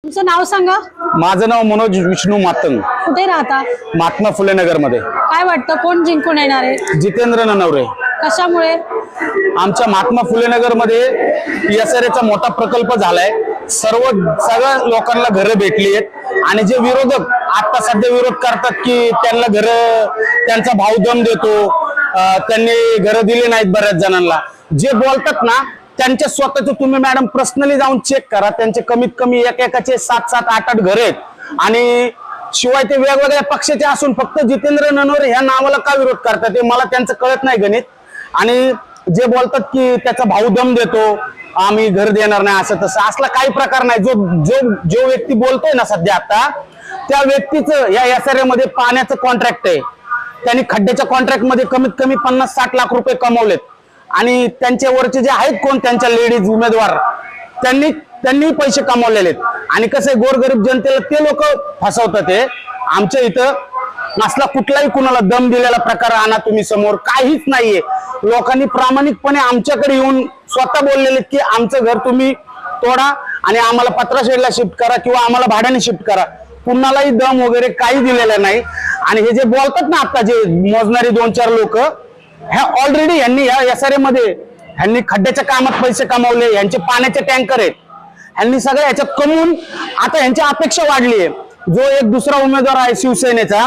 तुमचं नाव सांगा। माझं नाव मनोज विष्णू मातंग। कुठे राहता? महात्मा फुले नगर मध्ये। काय वाटतं कोण जिंकून येणार आहे? जितेंद्र ननवरे। कशामुळे? आमच्या महात्मा फुले नगर मध्ये एसआरएचा मोठा प्रकल्प झालाय। सगळ्या लोकांना घरं भेटली आहेत आणि जे विरोधक आता सध्या विरोध करतात की त्यांना घर त्यांचा भाव दम देतो, त्यांनी घरं दिली नाहीत बऱ्याच जणांना, जे बोलतात ना त्यांच्या स्वतःचे तुम्ही मॅडम पर्सनली जाऊन चेक करा। त्यांचे कमीत कमी एकेकाचे 7-7, 8-8 घर आहेत आणि शिवाय ते वेगवेगळ्या पक्षाचे असून फक्त जितेंद्र ननवरे ह्या नावाला का विरोध करतात ते मला त्यांचं कळत नाही गणित। आणि जे बोलतात की त्याचा भाऊ दम देतो, आम्ही घर देणार नाही, असं तसं असला काही प्रकार नाही। जो व्यक्ती बोलतोय ना सध्या आता त्या व्यक्तीचं या एसआरए मध्ये पाण्याचं कॉन्ट्रॅक्ट आहे। त्यांनी खड्ड्याच्या कॉन्ट्रॅक्ट मध्ये कमीत कमी 50-60 लाख रुपये कमवलेत आणि त्यांच्या वरचे जे आहेत कोण त्यांच्या लेडीज उमेदवार त्यांनी पैसे कमवलेले आहेत। आणि कसं आहे गोरगरीब जनतेला ते लोक फसवतात। ते आमच्या इथं असला कुठलाही कुणाला दम दिलेला प्रकार आणा तुम्ही समोर, काहीच नाहीये। लोकांनी प्रामाणिकपणे आमच्याकडे येऊन स्वतः बोललेले की आमचं घर तुम्ही तोडा आणि आम्हाला पत्राशेडला शिफ्ट करा किंवा आम्हाला भाड्याने शिफ्ट करा, कुणालाही दम वगैरे काही दिलेला नाही। आणि हे जे बोलतात ना आता जे मोजणारी 2-4 लोक, ह्या ऑलरेडी यांनी या एसआरए मध्ये ह्यांनी खड्ड्याच्या कामात पैसे कमावले, यांचे पाण्याचे टँकर आहेत, ह्यांनी सगळं ह्याच्यात कमवून आता यांची अपेक्षा वाढली आहे। जो एक दुसरा उमेदवार आहे शिवसेनेचा,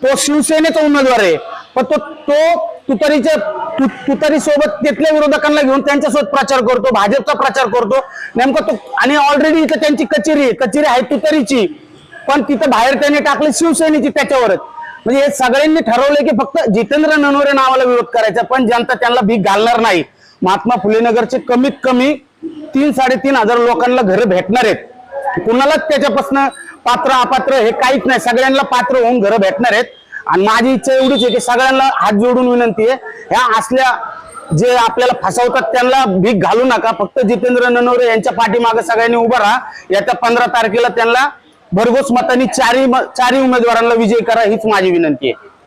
तो शिवसेनेचा उमेदवार आहे पण तो तुतारी सोबत तिथल्या विरोधकांना घेऊन त्यांच्यासोबत प्रचार करतो, भाजपचा प्रचार करतो नेमका तो। आणि ऑलरेडी इथं त्यांची कचेरी आहे तुतारीची, पण तिथं बाहेर त्यांनी टाकली शिवसेनेची त्याच्यावरच। म्हणजे हे सगळ्यांनी ठरवलंय की फक्त जितेंद्र ननवरे नावाला विरोध करायचा, पण जनता त्यांना भीक घालणार नाही। महात्मा फुले नगरचे कमीत कमी 3-3.5 हजार लोकांना घर भेटणार आहेत। कुणालाच त्याच्यापासून पात्र अपात्र हे काहीच नाही, सगळ्यांना पात्र होऊन घर भेटणार आहेत। आणि माझी इच्छा एवढीच आहे की सगळ्यांना हात जोडून विनंती आहे, ह्या असल्या जे आपल्याला फसवतात त्यांना भीक घालू नका। फक्त जितेंद्र ननवरे यांच्या पाठीमागे सगळ्यांनी उभं राहा। येत्या 15 तारखेला त्यांना भरघोस मतांनी चारही उमेदवारांना विजयी करा हीच माझी विनंती आहे।